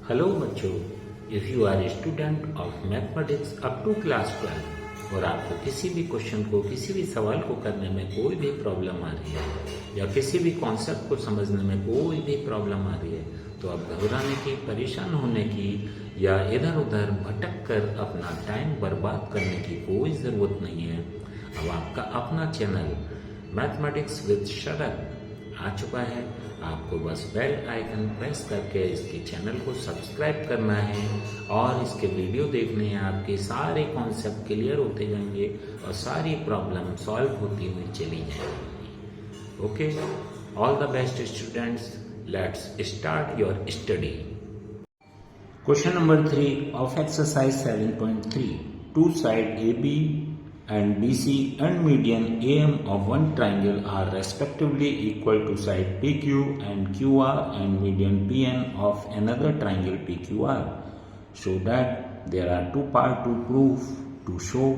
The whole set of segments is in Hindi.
हेलो बच्चों, if you are a student of mathematics up to class 12 और आपको किसी भी क्वेश्चन को किसी भी सवाल को करने में कोई भी प्रॉब्लम आ रही है या किसी भी कॉन्सेप्ट को समझने में कोई भी प्रॉब्लम आ रही है तो अब घबराने की, परेशान होने की या इधर उधर भटक कर अपना टाइम बर्बाद करने की कोई ज़रूरत नहीं है। अब आपका अपना चैनल मैथमेटिक्स विद शरद आ चुका है। आपको बस बेल आइकन प्रेस करके इसके चैनल को सब्सक्राइब करना है और इसके वीडियो देखने हैं। आपके सारे कॉन्सेप्ट क्लियर होते जाएंगे और सारी प्रॉब्लम सॉल्व होती हुई चली जाएंगी। Okay, all the best students, let's start your study. Question number 3 of exercise 7.3, two side AB and BC and median AM of one triangle are respectively equal to side PQ and QR and median PN of another triangle PQR. So that there are two parts to prove to show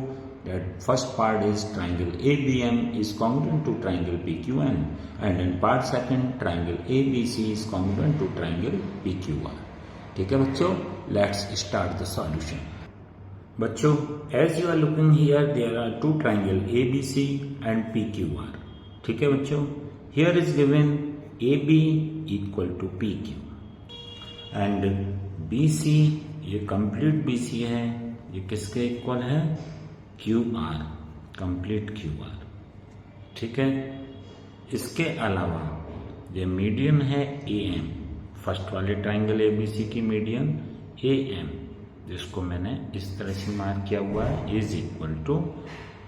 that first part is triangle ABM is congruent to triangle PQN and in part second triangle ABC is congruent to triangle PQR. ठीक है बच्चों, let's start the solution. बच्चों, as you are looking here there are two triangle ABC and PQR। ठीक है बच्चों, here is given AB equal to PQ and BC, ये कंप्लीट BC है, ये किसके इक्वल है? QR, complete QR। ठीक है, इसके अलावा ये मीडियन है AM, फर्स्ट वाले ट्राइंगल ABC की मीडियन AM, जिसको मैंने इस तरह से मार्क किया हुआ है, इज इक्वल टू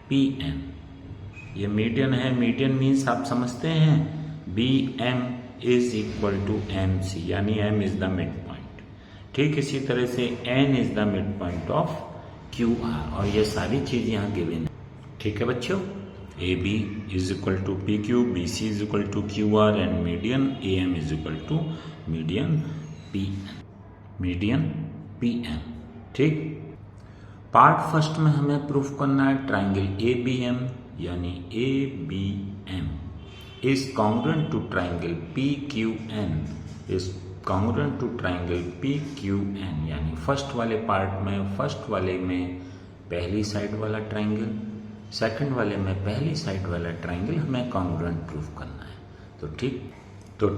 PN। ये मीडियन है, मीडियन मीन्स आप समझते हैं BM is equal to MC, यानी M is the mid point. ठीक इसी तरह से N is the mid point of QR और ये सारी चीज यहाँ गिवन है। ठीक है बच्चों, AB is equal to PQ, BC is equal to QR and median AM is equal to median PN। ठीक, पार्ट फर्स्ट में हमें प्रूफ करना है ट्राइंगल ABM यानी ABM is congruent to triangle PQN is congruent to triangle PQN, यानी फर्स्ट वाले पार्ट में, फर्स्ट वाले में पहली साइड वाला ट्राइंगल, सेकंड वाले में पहली साइड वाला ट्राइंगल हमें कॉन्ग्रुएंट प्रूफ करना है। तो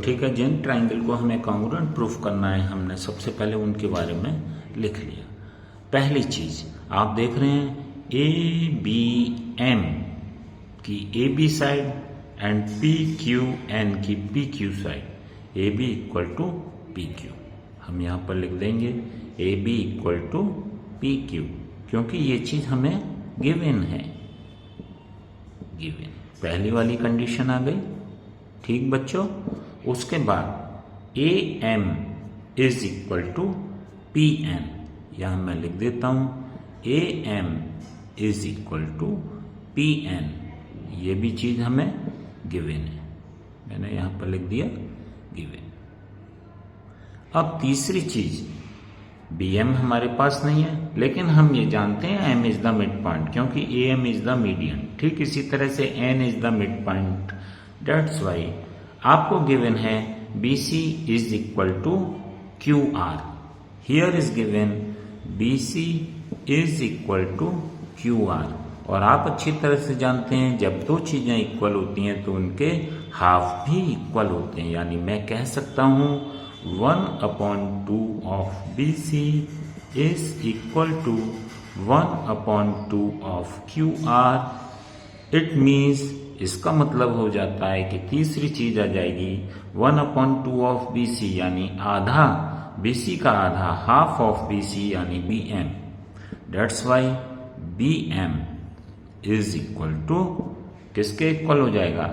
ठीक है, जिन ट्राइंगल को हमें कॉन्ग्रुएंट प्रूफ करना है हमने सबसे पहले उनके बारे में लिख लिया। पहली चीज आप देख रहे हैं ABM की AB साइड एंड PQN की PQ side, AB equal to PQ। हम यहां पर लिख देंगे AB इक्वल टू PQ क्योंकि ये चीज हमें गिवन है, गिवन। पहली वाली कंडीशन आ गई। ठीक बच्चों, उसके बाद AM is equal to PN, यहां मैं लिख देता हूं AM is equal to PN, ये भी चीज हमें गिवन है, मैंने यहां पर लिख दिया गिवन। अब तीसरी चीज, BM हमारे पास नहीं है लेकिन हम ये जानते हैं M is the mid point क्योंकि AM इज द मीडियन। ठीक इसी तरह से N is the mid point, that's why आपको गिवन है BC is equal to QR। Here is given BC is equal to QR और आप अच्छी तरह से जानते हैं जब दो चीजें इक्वल होती हैं तो उनके हाफ भी इक्वल होते हैं, यानी मैं कह सकता हूं 1/2 of BC is equal to 1/2 of QR। It means, इसका मतलब हो जाता है कि तीसरी चीज आ जाएगी 1/2 ऑफ BC यानी आधा, BC का आधा, हाफ ऑफ BC यानी BM। That's why BM is equal to किसके इक्वल हो जाएगा?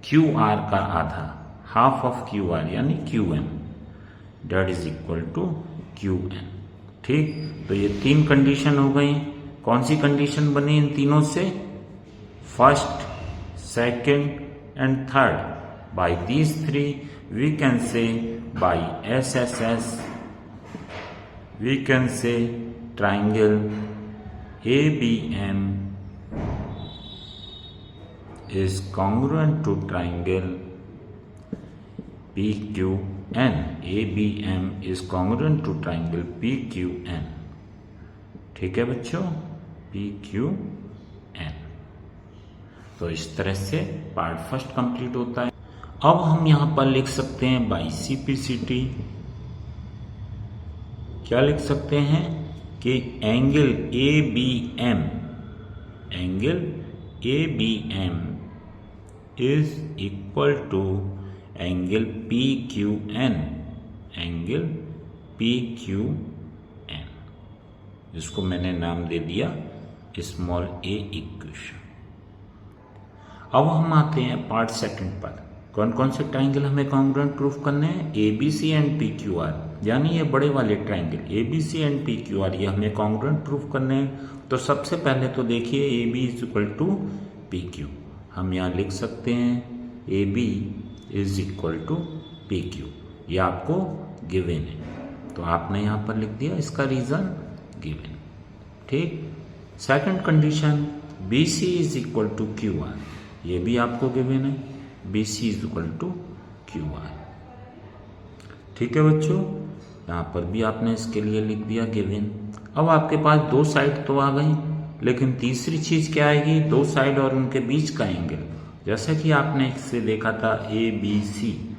QR का आधा, हाफ ऑफ QR यानी QM, that is equal to QN। ठीक, तो ये तीन कंडीशन हो गई। कौन सी कंडीशन बनी इन तीनों से? First, second and third. By these three we can say, by SSS we can say triangle ABM is congruent to triangle PQN. N, A B M is congruent to triangle P Q N. ठीक है बच्चों, पी क्यू एन। तो इस तरह से पार्ट फर्स्ट कंप्लीट होता है। अब हम यहां पर लिख सकते हैं बाई सीपीसीटी। क्या लिख सकते हैं कि angle A B M, angle A B M is equal to angle P Q N, angle P Q N, जिसको मैंने नाम दे दिया स्मॉल ए इक्वेशन। अब हम आते हैं पार्ट सेकंड पर। कौन कौन से ट्राइंगल हमें कॉन्ग्रुएंट प्रूफ करने हैं? A B C and P Q R, यानी ये बड़े वाले triangle A B C and P Q R, ये हमें कॉन्ग्रुएंट प्रूफ करने हैं। तो सबसे पहले तो देखिए A B is equal to P Q. हम यहाँ लिख सकते हैं A B is equal to P Q, ये आपको गिवन है तो आपने यहाँ पर लिख दिया, इसका रीजन गिवन। ठीक। Second condition B C is equal to Q R, ये भी आपको गिवन है, B C is equal to Q R. ठीक है बच्चों, यहाँ पर भी आपने इसके लिए लिख दिया गिवन। अब आपके पास दो साइड तो आ गई, लेकिन तीसरी चीज क्या आएगी? दो साइड और उनके बीच का एंगल। जैसा कि आपने इससे देखा था A B C,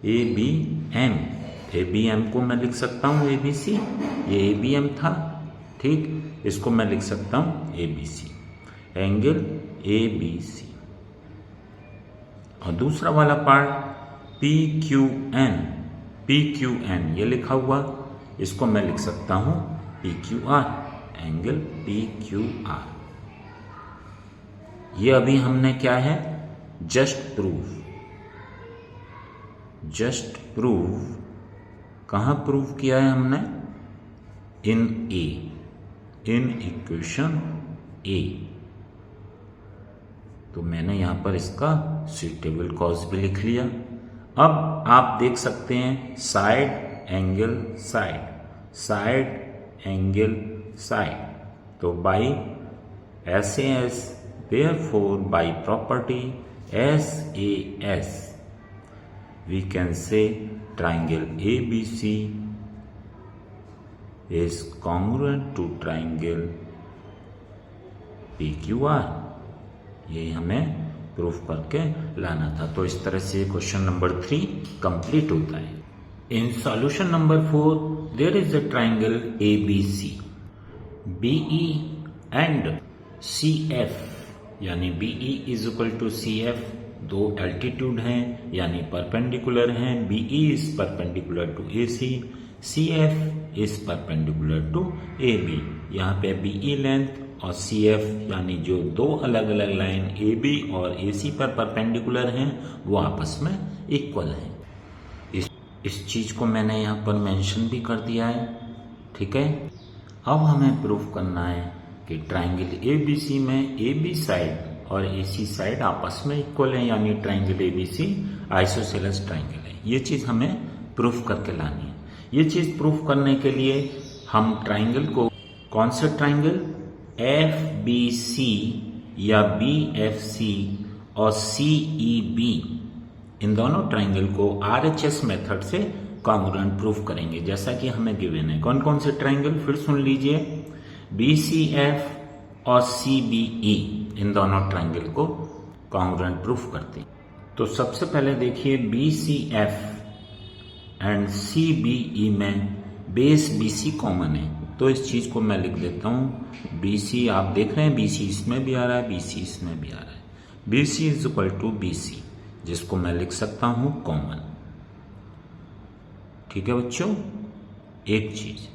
A B M, A B M को मैं लिख सकता हूँ ए बी सी, ये ए बी एम था। ठीक, इसको मैं लिख सकता हूँ A B C, angle A B C. और दूसरा वाला part P Q N, P Q N ये लिखा हुआ, इसको मैं लिख सकता हूं P Q R, angle P Q R. ये अभी हमने क्या है? जस्ट प्रूफ, जस्ट प्रूफ कहां प्रूफ किया है हमने? In A, in equation A. तो मैंने यहां पर इसका सुइटेबल कॉज भी लिख लिया। अब आप देख सकते हैं side angle side, side angle side. तो by S A S, therefore by property S A S we can say triangle A B C is congruent to triangle P Q R. ये हमें प्रूफ करके लाना था। तो इस तरह से क्वेश्चन नंबर 3 कंप्लीट होता है। In solution number 4 there is a triangle A B C, B E and C F, यानी B E is equal to C F. दो एल्टीट्यूड हैं यानी परपेंडिकुलर हैं। B E is perpendicular to A C F is perpendicular to A B. यहाँ पे बी ई लेंथ और सी एफ यानी जो दो अलग अलग लाइन ए बी और ए सी पर परपेंडिकुलर हैं वो आपस में इक्वल हैं। इस चीज को मैंने यहाँ पर मेंशन भी कर दिया है। ठीक है, अब हमें प्रूफ करना है कि ट्राइंगल ए बी सी में ए बी साइड और ए सी साइड आपस में इक्वल है, यानी triangle A B C isosceles triangle है। ये चीज हमें प्रूफ करके लानी है। ये चीज प्रूफ करने के लिए हम ट्राइंगल को, कौन सा ट्राइंगल? एफ बी सी या बी एफ सी और सी ई बी, इन दोनों ट्राइंगल को RHS मेथड से कॉन्ग्रुएंट प्रूफ करेंगे, जैसा कि हमें गिवन है। कौन कौन से ट्राइंगल फिर सुन लीजिए, BCF और CBE, इन दोनों ट्राइंगल को कॉन्ग्रुएंट प्रूफ करते हैं। तो सबसे पहले देखिए BCF एंड CBE में बेस BC कॉमन है, तो इस चीज को मैं लिख देता हूं BC। आप देख रहे हैं BC इसमें भी आ रहा है, BC इसमें भी आ रहा है। BC is equal to BC, जिसको मैं लिख सकता हूं कॉमन। ठीक है बच्चों, एक चीज।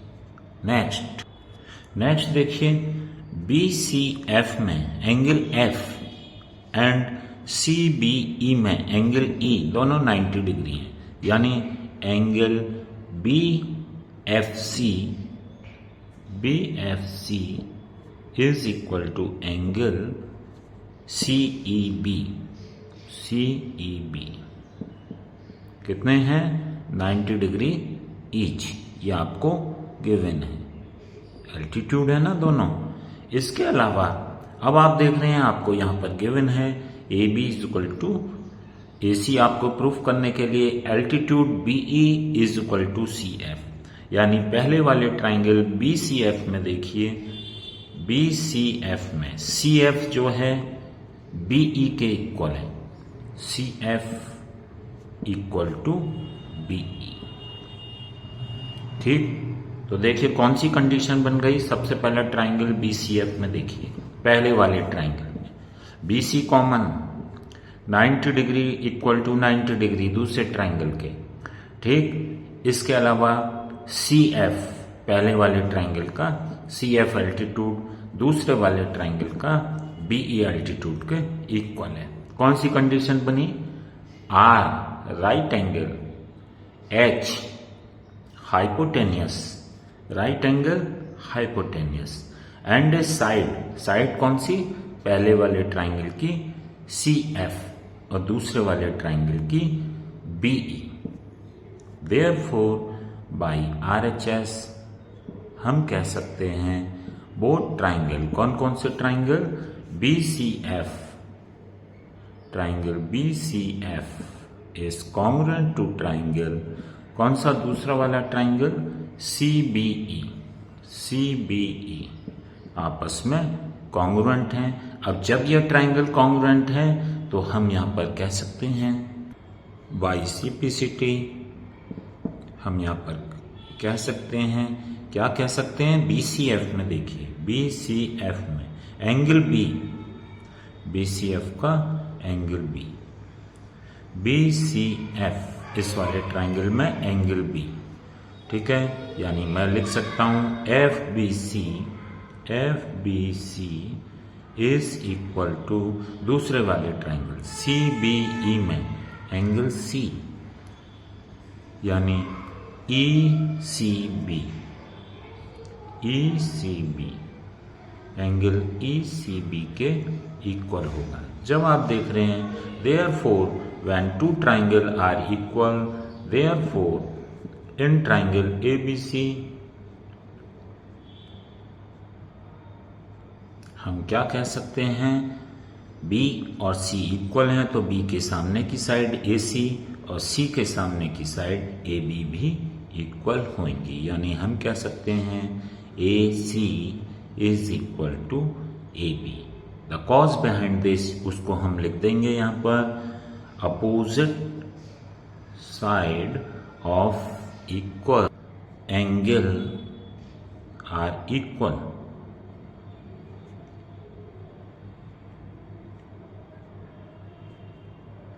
नेक्स्ट देखिए BCF में एंगल F एंड CBE में एंगल E दोनों 90 डिग्री हैं, यानी angle BFC is equal to angle CEB। कितने हैं? 90 डिग्री ईच। ये आपको गिवन है, एल्टीट्यूड है ना दोनों। इसके अलावा अब आप देख रहे हैं आपको यहां पर गिवन है AB is equal to AC आपको प्रूफ करने के लिए altitude BE is equal to CF, यानी पहले वाले ट्राइंगल BCF में देखिए, BCF में CF जो है BE के इक्वल है, CF इक्वल टू BE। ठीक, तो देखिए कौन सी कंडीशन बन गई। सबसे पहला ट्राइंगल BCF में देखिए, पहले वाले ट्राइंगल में BC common, 90 degree equal to 90 degree दूसरे ट्राइंगल के। ठीक, इसके अलावा CF पहले वाले ट्राइंगल का, CF एल्टीट्यूड दूसरे वाले ट्राइंगल का BE एल्टीट्यूड के इक्वल है। कौन सी कंडीशन बनी? R right angle, H hypotenuse, right angle hypotenuse, and side, side कौन सी? पहले वाले ट्राइंगल की CF और दूसरे वाले ट्राइंगल की BE। Therefore by RHS हम कह सकते हैं बोथ ट्राइंगल, कौन कौन से triangle? BCF, triangle BCF is congruent to triangle, कौन सा दूसरा वाला ट्राइंगल? CBE, CBE आपस में कॉन्ग्रुएंट हैं। अब जब यह ट्राइंगल कॉन्ग्रुएंट है तो हम यहां पर कह सकते हैं बाय सिंप्लिसिटी, हम यहां पर कह सकते हैं, क्या कह सकते हैं? BCF में देखिए, BCF में एंगल B, BCF का एंगल B, BCF इस वाले ट्राइंगल में एंगल B। ठीक है, यानी मैं लिख सकता हूं FBC, FBC is equal to दूसरे वाले ट्राइंगल CBE में एंगल C, यानी ECB, ECB एंगल ECB के इक्वल होगा। जब आप देख रहे हैं therefore when two triangle are equal, therefore in triangle ABC हम क्या कह सकते हैं? B और C इक्वल हैं तो B के सामने की साइड AC और C के सामने की साइड AB भी इक्वल होंगी, यानी हम कह सकते हैं AC is equal to AB। The cause behind this उसको हम लिख देंगे यहां पर, opposite side of equal angle are equal.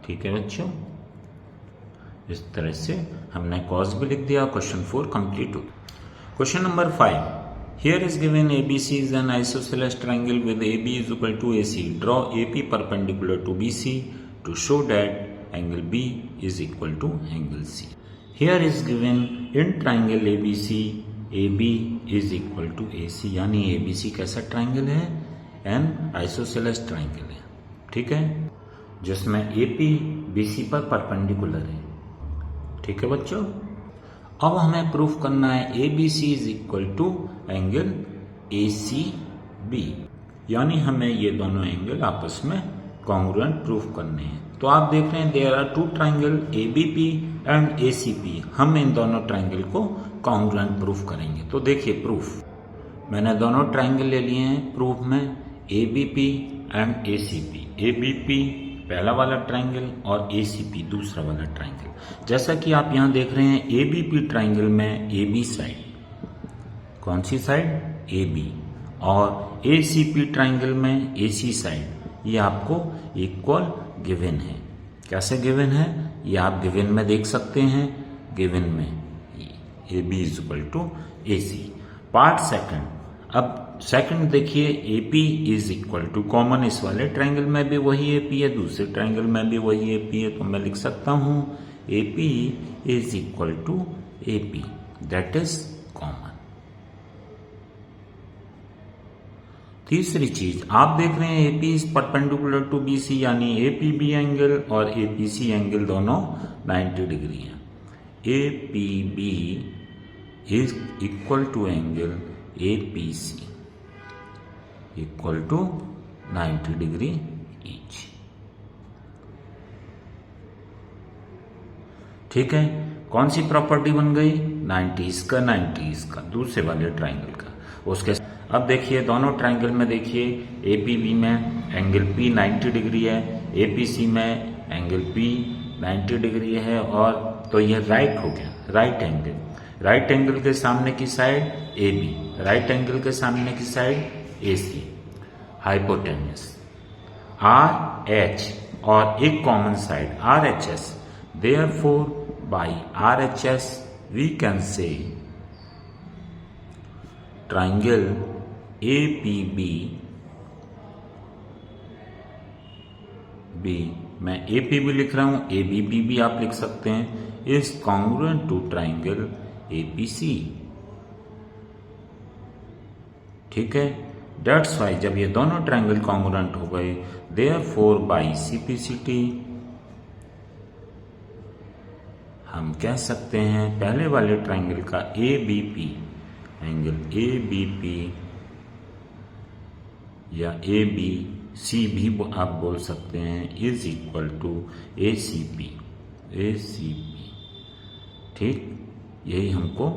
ठीक है बच्चों, इस तरह से हमने कॉज भी लिख दिया। क्वेश्चन 4 कंप्लीट हो। Question number 5, here is given ABC is an isosceles triangle with AB is equal to AC. Draw AP perpendicular to BC to show that angle B is equal to angle C. Here is given in triangle ABC, AB is equal to AC, यानी ABC कैसा ट्राइंगल है? एन आइसोसेलेस ट्राइंगल है। ठीक है, जिसमें AP BC पर परपेंडिकुलर है। ठीक है बच्चों, अब हमें प्रूफ करना है ABC is equal to angle ACB, यानी हमें ये दोनों एंगल आपस में कॉन्ग्रुएंट प्रूफ करने हैं। तो आप देख रहे हैं there are two triangle ABP and ACP, हम इन दोनों ट्राइंगल को कॉन्ग्रुएंट प्रूफ करेंगे। तो देखिए प्रूफ, मैंने दोनों ट्राइंगल ले लिए हैं प्रूफ में, ABP एंड ACP। ABP पहला वाला ट्राइंगल और ACP दूसरा वाला ट्राइंगल। जैसा कि आप यहां देख रहे हैं ABP ट्राइंगल में AB साइड, कौन सी साइड? AB, और ACP ट्राइंगल में AC साइड, ये आपको इक्वल गिवन है। कैसे गिवन है ये आप गिवन में देख सकते हैं, गिवन में AB is equal to AC। Part second, अब सेकंड देखिए AP is equal to common, इस वाले ट्राइंगल में भी वही AP है, दूसरे ट्राइंगल में भी वही AP है, तो मैं लिख सकता हूं AP is equal to AP, that is common. तीसरी चीज आप देख रहे हैं AP is perpendicular to BC, यानी APB एंगल और APC एंगल दोनों 90 डिग्री हैं। APB is equal to angle APC equal to 90 degree each. ठीक है, कौन सी प्रॉपर्टी बन गई? 90 का दूसरे वाले ट्राइंगल का। उसके अब देखिए दोनों ट्राइंगल में देखिए एपीबी में एंगल पी 90 डिग्री है, एपीसी में एंगल पी 90 डिग्री है, और तो यह राइट हो गया, राइट एंगल। राइट एंगल के सामने की side A B, right angle के सामने की side A C. Hypotenuse R H और एक common side R H S, therefore by R H S we can say triangle A P B B, मैं ए पी बी लिख रहा हूं, ए बी पी भी आप लिख सकते हैं, is congruent to triangle A P C. ठीक है, डेट्स वाई जब ये दोनों ट्राइंगल कॉन्ग्रुएंट हो गए, देयरफॉर बाई सीपीसीटी हम कह सकते हैं पहले वाले ट्राइंगल का A B P angle A B P या ए बी सी भी आप बोल सकते हैं, is equal to A C P. ठीक, यही हमको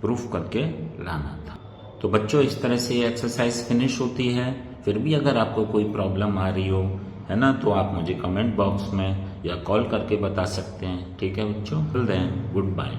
प्रूफ करके लाना था। तो बच्चों इस तरह से ये एक्सरसाइज फिनिश होती है। फिर भी अगर आपको कोई प्रॉब्लम आ रही हो, है ना, तो आप मुझे कमेंट बॉक्स में या कॉल करके बता सकते हैं। ठीक है बच्चों, टिल देन गुड बाय।